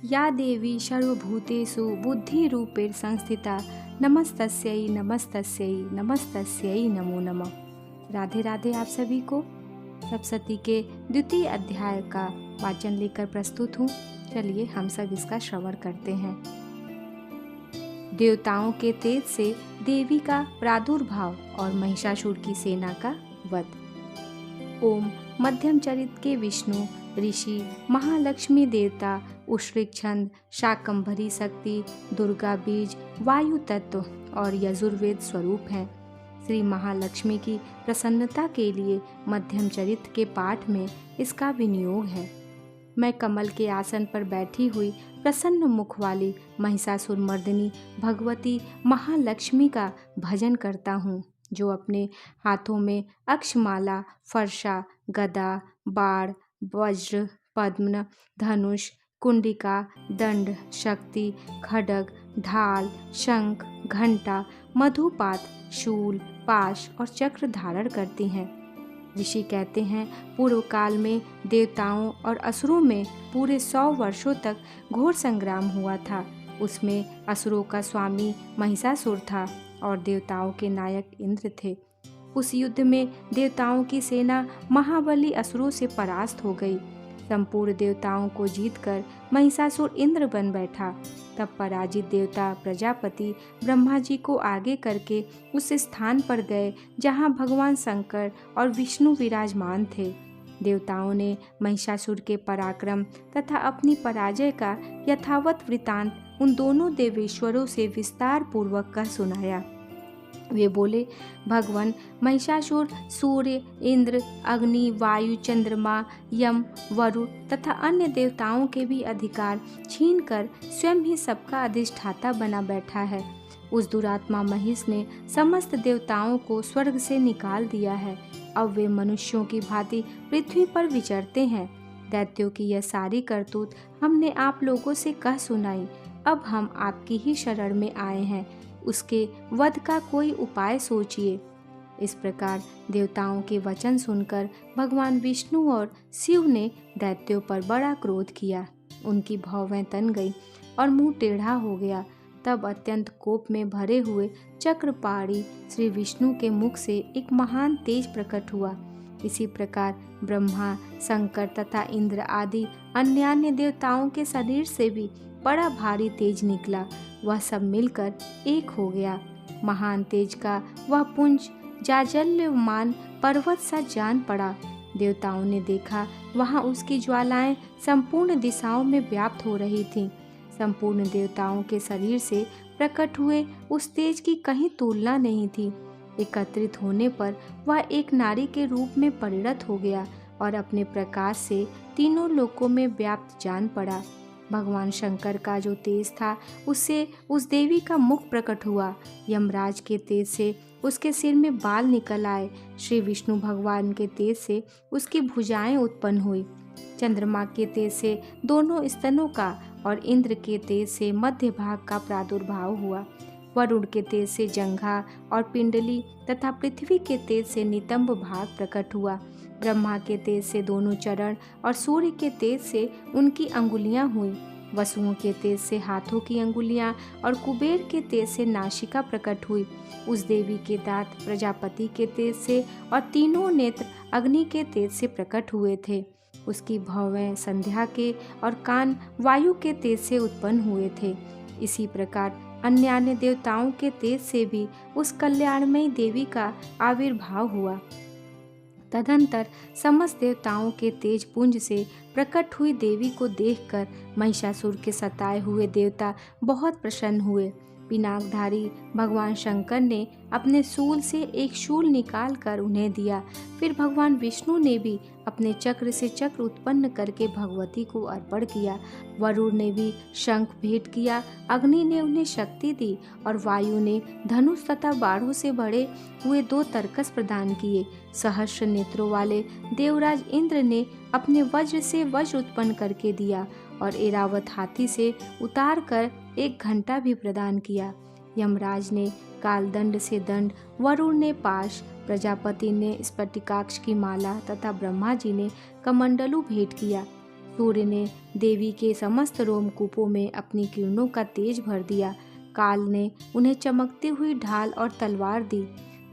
या देवी सर्वभूतेषु बुद्धिरूपेण संस्थिता नमस्तस्यै नमस्तस्यै नमस्तस्यै नमो नमः। राधे राधे। आप सभी को सप्तशती के द्वितीय अध्याय का वाचन लेकर प्रस्तुत हूँ। चलिए हम सब इसका श्रवण करते हैं। देवताओं के तेज से देवी का प्रादुर्भाव और महिषासुर की सेना का वध। ओम मध्यम चरित के विष्णु ऋषि महालक्ष्मी देवता उष्णिक छंद शाकंभरी शक्ति दुर्गा बीज वायु तत्व और यजुर्वेद स्वरूप हैं। श्री महालक्ष्मी की प्रसन्नता के लिए मध्यम चरित के पाठ में इसका विनियोग है। मैं कमल के आसन पर बैठी हुई प्रसन्न मुख वाली महिषासुर मर्दिनी भगवती महालक्ष्मी का भजन करता हूँ, जो अपने हाथों में अक्षमाला, फरसा, गदा, बाण, वज्र, पद्म, धनुष, कुंडिका, दंड, शक्ति, खड्ग, ढाल, शंख, घंटा, मधुपात, शूल, पाश और चक्र धारण करती हैं। ऋषि कहते हैं, पूर्व काल में देवताओं और असुरों में पूरे 100 वर्षों तक घोर संग्राम हुआ था। उसमें असुरों का स्वामी महिषासुर था और देवताओं के नायक इंद्र थे। उस युद्ध में देवताओं की सेना महाबली असुरों से परास्त हो गई। संपूर्ण देवताओं को जीतकर महिषासुर इंद्र बन बैठा। तब पराजित देवता प्रजापति ब्रह्मा जी को आगे करके उस स्थान पर गए जहां भगवान शंकर और विष्णु विराजमान थे। देवताओं ने महिषासुर के पराक्रम तथा अपनी पराजय का यथावत वृतांत उन दोनों देवेश्वरों से विस्तार पूर्वक कह सुनाया। वे बोले, भगवान महिषासुर सूर्य, इंद्र, अग्नि, वायु, चंद्रमा, यम, वरुण तथा अन्य देवताओं के भी अधिकार छीनकर स्वयं ही सबका अधिष्ठाता बना बैठा है। उस दुरात्मा महिष ने समस्त देवताओं को स्वर्ग से निकाल दिया है। अब वे मनुष्यों की भांति पृथ्वी पर विचरते हैं। दैत्यों की यह सारी करतूत हमने आप लोगों से कह सुनाई। अब हम आपकी ही शरण में आए हैं। उसके वध का कोई उपाय सोचिए। इस प्रकार देवताओं के वचन सुनकर भगवान विष्णु और शिव ने दैत्यों पर बड़ा क्रोध किया। उनकी भौवें तन गई और मुंह टेढ़ा हो गया। तब अत्यंत कोप में भरे हुए चक्रपाणी श्री विष्णु के मुख से एक महान तेज प्रकट हुआ। इसी प्रकार ब्रह्मा, शंकर तथा इंद्र आदि अन्य देवताओं के शरीर से भी बड़ा भारी तेज निकला। वह सब मिलकर एक हो गया। महान तेज का वह पुंज जाजल्यमान पर्वत सा जान पड़ा। देवताओं ने देखा, वहां उसकी ज्वालाएं संपूर्ण दिशाओं में व्याप्त हो रही थीं। संपूर्ण देवताओं के शरीर से प्रकट हुए उस तेज की कहीं तुलना नहीं थी। एकत्रित होने पर वह एक नारी के रूप में परिणत हो गया और अपने प्रकाश से तीनों लोकों में व्याप्त जान पड़ा। भगवान शंकर का जो तेज था, उससे उस देवी का मुख प्रकट हुआ। यमराज के तेज से उसके सिर में बाल निकल आए। श्री विष्णु भगवान के तेज से उसकी भुजाएं उत्पन्न हुई। चंद्रमा के तेज से दोनों स्तनों का और इंद्र के तेज से मध्य भाग का प्रादुर्भाव हुआ। वरुण के तेज से जंघा और पिंडली तथा पृथ्वी के तेज से नितंब भाग प्रकट हुआ। ब्रह्मा के तेज से दोनों चरण और सूर्य के तेज से उनकी अंगुलियां हुई। वसुओं के तेज से हाथों की अंगुलियां और कुबेर के तेज से नासिका प्रकट हुई। उस देवी के दांत प्रजापति के तेज से और तीनों नेत्र अग्नि के तेज से प्रकट हुए थे। उसकी भौवें संध्या के और कान वायु के तेज से उत्पन्न हुए थे। इसी प्रकार अन्य देवताओं के तेज से भी उस कल्याणमयी देवी का आविर्भाव हुआ। तदंतर समस्त देवताओं के तेज पुंज से प्रकट हुई देवी को देखकर महिषासुर के सताए हुए देवता बहुत प्रसन्न हुए। पिनाकधारी भगवान शंकर ने अपने शूल से एक शूल निकाल कर उन्हें दिया। फिर भगवान विष्णु ने भी अपने चक्र से चक्र उत्पन्न करके भगवती को अर्पण किया। वरुण ने भी शंख भेंट किया। अग्नि ने उन्हें शक्ति दी और वायु ने धनुष तथा बाणों से भरे हुए 2 तरकस प्रदान किए। सहस्र नेत्रों वाले देवराज इंद्र ने अपने वज्र से वज्र उत्पन्न करके दिया और एरावत हाथी से उतार कर एक घंटा भी प्रदान किया। यमराज ने कालदंड से दंड, वरुण ने पाश, प्रजापति ने स्फटिकाक्ष की माला तथा ब्रह्मा जी ने कमंडलू भेंट किया। सूर्य ने देवी के समस्त रोमकूपों में अपनी किरणों का तेज भर दिया। काल ने उन्हें चमकती हुई ढाल और तलवार दी।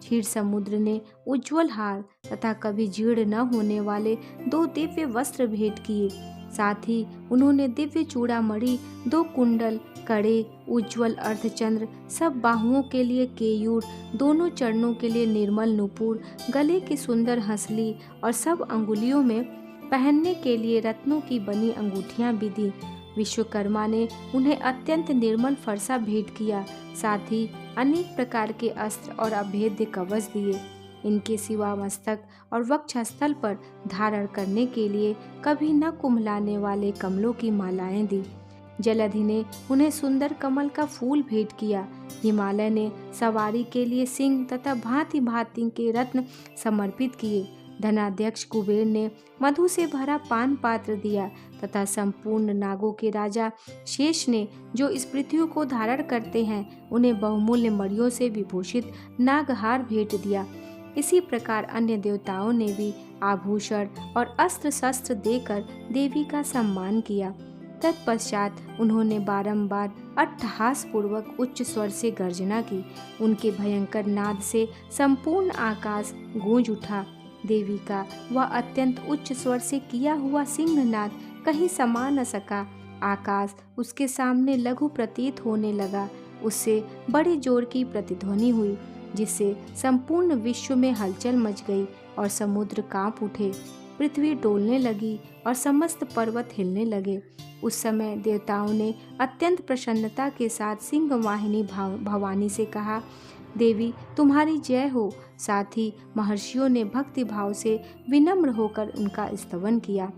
क्षीर समुद्र ने उज्जवल हार तथा कभी जीर्ण न होने वाले 2 दिव्य वस्त्र भेंट किए। साथ ही उन्होंने दिव्य चूड़ामणि, 2 कुंडल, कड़े, उज्जवल अर्धचंद्र, सब बाहुओं के लिए केयूर, दोनों चरणों के लिए निर्मल नुपुर, गले की सुंदर हंसली और सब अंगुलियों में पहनने के लिए रत्नों की बनी अंगूठियां भी दी। विश्वकर्मा ने उन्हें अत्यंत निर्मल फरसा भेंट किया। साथ ही अनेक प्रकार के अस्त्र और अभेद्य कवच दिए। इनके सिवा मस्तक और वक्षस्थल पर धारण करने के लिए कभी न कुम्हलाने वाले कमलों की मालाएं दी। जलधि ने उन्हें सुंदर कमल का फूल भेंट किया। हिमालय ने सवारी के लिए सिंह तथा भांति भांति के रत्न समर्पित किए। धनाध्यक्ष कुबेर ने मधु से भरा पान पात्र दिया तथा संपूर्ण नागों के राजा शेष ने, जो इस पृथ्वी को धारण करते हैं, उन्हें बहुमूल्य मणियों से विभूषित नागहार भेंट दिया। इसी प्रकार अन्य देवताओं ने भी आभूषण और अस्त्र शस्त्र देकर देवी का सम्मान किया। तत्पश्चात उन्होंने बारंबार अट्टहास पूर्वक उच्च स्वर से गर्जना की। उनके भयंकर नाद से संपूर्ण आकाश गूंज उठा। देवी का वह अत्यंत उच्च स्वर से किया हुआ सिंहनाद कहीं समा न सका। आकाश उसके सामने लघु प्रतीत होने लगा। उससे बड़े जोर की प्रतिध्वनि हुई, जिससे संपूर्ण विश्व में हलचल मच गई और समुद्र कांप उठे। पृथ्वी डोलने लगी और समस्त पर्वत हिलने लगे। उस समय देवताओं ने अत्यंत प्रसन्नता के साथ सिंह वाहिनी भवानी से कहा, देवी तुम्हारी जय हो। साथ ही महर्षियों ने भक्ति भाव से विनम्र होकर उनका स्तवन किया।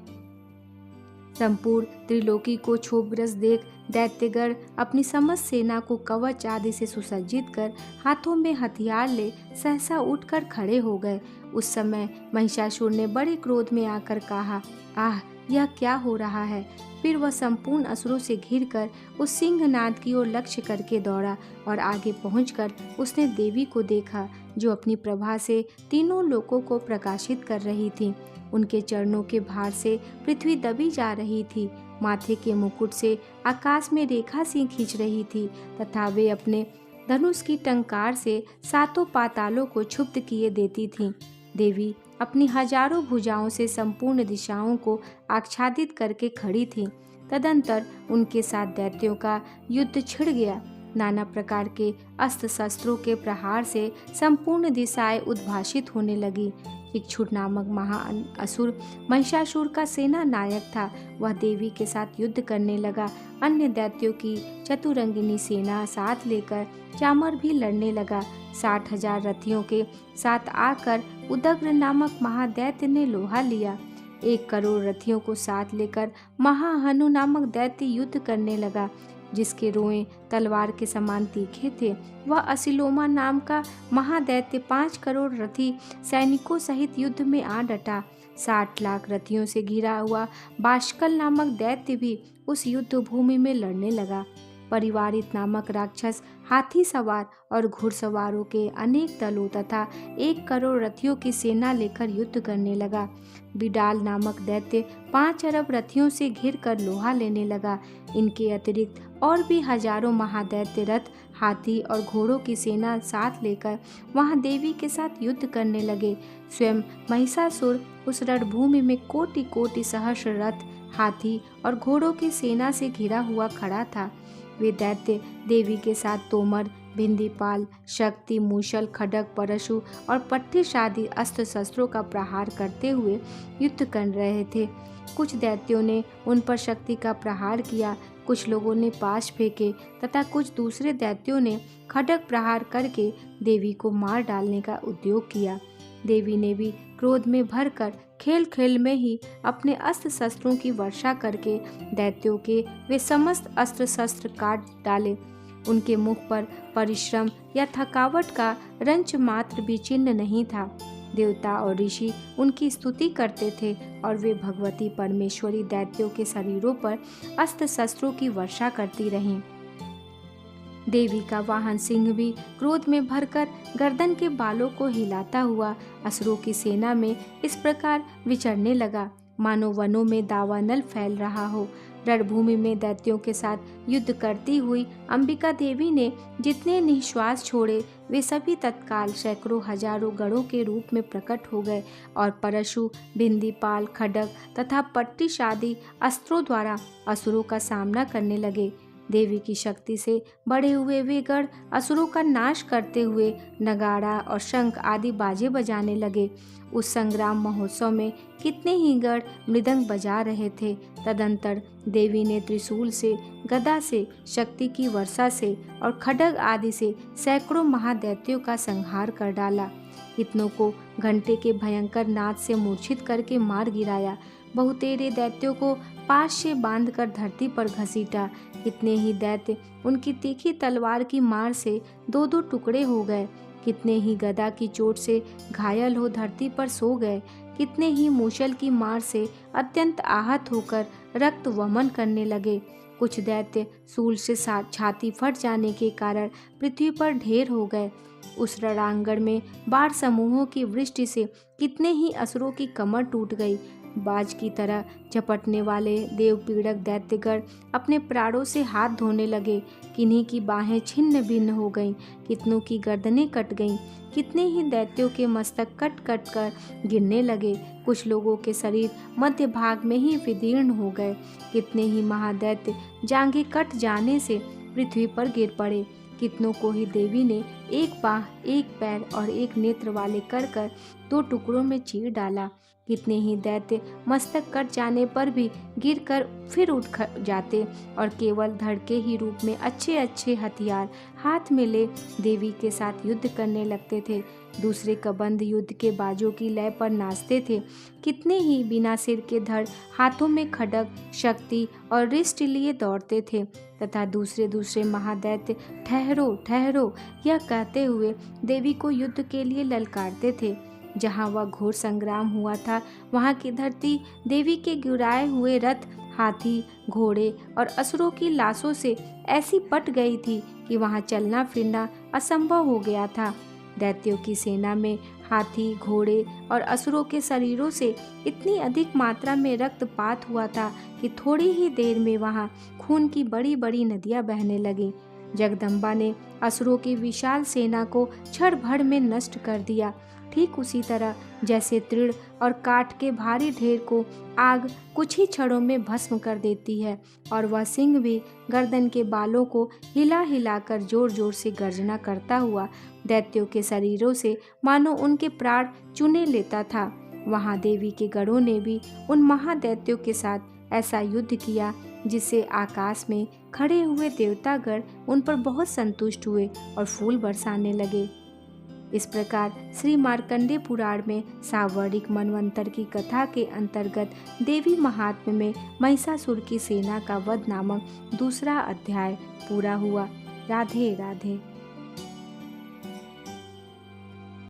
संपूर्ण त्रिलोकी को क्षोभग्रस्त देख दैत्यगण अपनी समस्त सेना को कवच आदि से सुसज्जित कर हाथों में हथियार ले सहसा उठकर खड़े हो गए। उस समय महिषासुर ने बड़े क्रोध में आकर कहा, आह, यह क्या हो रहा है। फिर वह संपूर्ण असुरों से घिरकर उस सिंहनाद की ओर लक्ष्य करके दौड़ा और आगे पहुंचकर उसने देवी को देखा, जो अपनी प्रभा से तीनों लोकों को प्रकाशित कर रही थी। उनके चरणों के भार से पृथ्वी दबी जा रही थी। माथे के मुकुट से आकाश में रेखा सी खींच रही थी तथा वे अपने धनुष की टंकार से 7 पातालों को क्षुब्ध किए देती थीं। देवी अपनी हजारों भुजाओं से संपूर्ण दिशाओं को आच्छादित करके खड़ी थी। तदंतर उनके साथ दैत्यों का युद्ध छिड़ गया। नाना प्रकार के अस्त्र शस्त्रों के प्रहार से संपूर्ण दिशाएं उद्भासित होने लगी। इक्षुर नामक महान असुर महिषासुर का सेना नायक था। वह देवी के साथ युद्ध करने लगा। अन्य दैत्यों की चतुरंगिनी सेना साथ लेकर चामर भी लड़ने लगा। 60,000 रथियों के साथ आकर उदग्र नामक महादैत्य ने लोहा लिया। 1 करोड़ रथियों को साथ लेकर महाहनु नामक दैत्य युद्ध करने लगा, जिसके रोएं तलवार के समान तीखे थे। वह असिलोमा नाम का महादैत्य 5 करोड़ रथी सैनिकों सहित युद्ध में आ डटा। 60 लाख रथियों से घिरा हुआ बाष्कल नामक दैत्य भी उस युद्ध भूमि में लड़ने लगा। परिवारित नामक राक्षस हाथी सवार और घुड़सवारों के अनेक दलों तथा 1 करोड़ रथियों की सेना लेकर युद्ध करने लगा। बिडाल नामक दैत्य 5 अरब रथियों से घिरकर लोहा लेने लगा। इनके अतिरिक्त और भी हजारों महादैत्य रथ, हाथी और घोड़ों की सेना साथ लेकर वहां देवी के साथ युद्ध करने लगे। स्वयं महिषासुर उस रणभूमि में कोटि कोटि सहस्र रथ, हाथी और घोड़ों की सेना से घिरा हुआ खड़ा था। वे दैत्य देवी के साथ तोमर, भिंदीपाल, शक्ति, मूषल, खड्ग, परशु और पट्टिश आदि अस्त्र शस्त्रों का प्रहार करते हुए युद्ध कर रहे थे। कुछ दैत्यों ने उन पर शक्ति का प्रहार किया, कुछ लोगों ने पाश फेंके तथा कुछ दूसरे दैत्यों ने खड्ग प्रहार करके देवी को मार डालने का उद्योग किया। देवी ने भी क्रोध में भरकर खेल खेल में ही अपने अस्त्र शस्त्रों की वर्षा करके दैत्यों के वे समस्त अस्त्र शस्त्र काट डाले। उनके मुख पर परिश्रम या थकावट का रंच मात्र भी चिन्ह नहीं था। देवता और ऋषि उनकी स्तुति करते थे और वे भगवती परमेश्वरी दैत्यों के शरीरों पर अस्त्र शस्त्रों की वर्षा करती रहीं। देवी का वाहन सिंह भी क्रोध में भरकर गर्दन के बालों को हिलाता हुआ असुरों की सेना में इस प्रकार विचरने लगा। मानो वनों में दावानल फैल रहा हो। रणभूमि में दैत्यों के साथ युद्ध करती हुई अंबिका देवी ने जितने निश्वास छोड़े वे सभी तत्काल सैकड़ों हजारों गणों के रूप में प्रकट हो गए और परशु, भिंदीपाल, खड्ग तथा पट्टिश आदि अस्त्रों द्वारा असुरों का सामना करने लगे। देवी की शक्ति से बड़े हुए वे गण असुरों का नाश करते हुए नगाड़ा और शंख आदि बाजे बजाने लगे। उस संग्राम महोत्सव में कितने ही गण मृदंग बजा रहे थे। तदंतर देवी ने त्रिशूल से, गदा से, शक्ति की वर्षा से और खड्ग आदि से सैकड़ों महादैत्यों का संहार कर डाला। कितनों को घंटे के भयंकर नाद से मूर्छित करके मार गिराया। बहुतेरे दैत्यों को पाश से बांधकर धरती पर घसीटा। कितने ही दैत्य उनकी तीखी तलवार की मार से दो दो टुकड़े हो गए। कितने ही गदा की चोट से घायल हो धरती पर सो गए। कितने ही मूषल की मार से अत्यंत आहत होकर रक्त वमन करने लगे। कुछ दैत्य सूल से छाती फट जाने के कारण पृथ्वी पर ढेर हो गए। उस रणांगण में बाढ़ समूहों की वृष्टि से कितने ही असुरों की कमर टूट गई। बाज की तरह झपटने वाले देवपीड़क दैत्यगण अपने प्राणों से हाथ धोने लगे। किन्हीं की बाहें छिन्न भिन्न हो गईं, कितनों की गर्दनें कट गईं। कितने ही दैत्यों के मस्तक कट कट कर गिरने लगे। कुछ लोगों के शरीर मध्य भाग में ही विदीर्ण हो गए। कितने ही महादैत्य जांघें कट जाने से पृथ्वी पर गिर पड़े। कितनों को ही देवी ने एक बाह, एक पैर और एक नेत्र वाले कर कर दो टुकड़ों में चीर डाला। कितने ही दैत्य मस्तक कट जाने पर भी गिरकर फिर उठ जाते और केवल धड़ के ही रूप में अच्छे अच्छे हथियार हाथ में ले देवी के साथ युद्ध करने लगते थे। दूसरे कबंध युद्ध के बाजों की लय पर नाचते थे। कितने ही बिना सिर के धड़ हाथों में खड्ग, शक्ति और रिष्ट लिए दौड़ते थे तथा दूसरे दूसरे महादैत्य ठहरो ठहरो यह कहते हुए देवी को युद्ध के लिए ललकारते थे। जहाँ वह घोर संग्राम हुआ था वहाँ की धरती देवी के गिराए हुए रथ, हाथी, घोड़े और असुरों की लाशों से ऐसी पट गई थी कि वहाँ चलना फिरना असंभव हो गया था। दैत्यों की सेना में हाथी, घोड़े और असुरों के शरीरों से इतनी अधिक मात्रा में रक्तपात हुआ था कि थोड़ी ही देर में वहाँ खून की बड़ी बड़ी नदियाँ बहने लगीं। जगदम्बा ने असुरों की विशाल सेना को क्षण भर में नष्ट कर दिया। ठीक उसी तरह जैसे तृण और काठ के भारी ढेर को आग कुछ ही क्षणों में भस्म कर देती है और वह सिंह भी गर्दन के बालों को हिला हिलाकर जोर जोर से गर्जना करता हुआ दैत्यों के शरीरों से मानो उनके प्राण चुने लेता था, वहाँ देवी के गणों ने भी उन महादैत्यों के साथ ऐसा युद्ध किया जिससे आकाश में खड़े हुए देवतागण उन पर बहुत संतुष्ट हुए और फूल बरसाने लगे। इस प्रकार श्री मार्कंडेय पुराण में सावर्णिक मनवंतर की कथा के अंतर्गत देवी महात्म्य में महिषासुर की सेना का वध नामक दूसरा अध्याय पूरा हुआ। राधे राधे।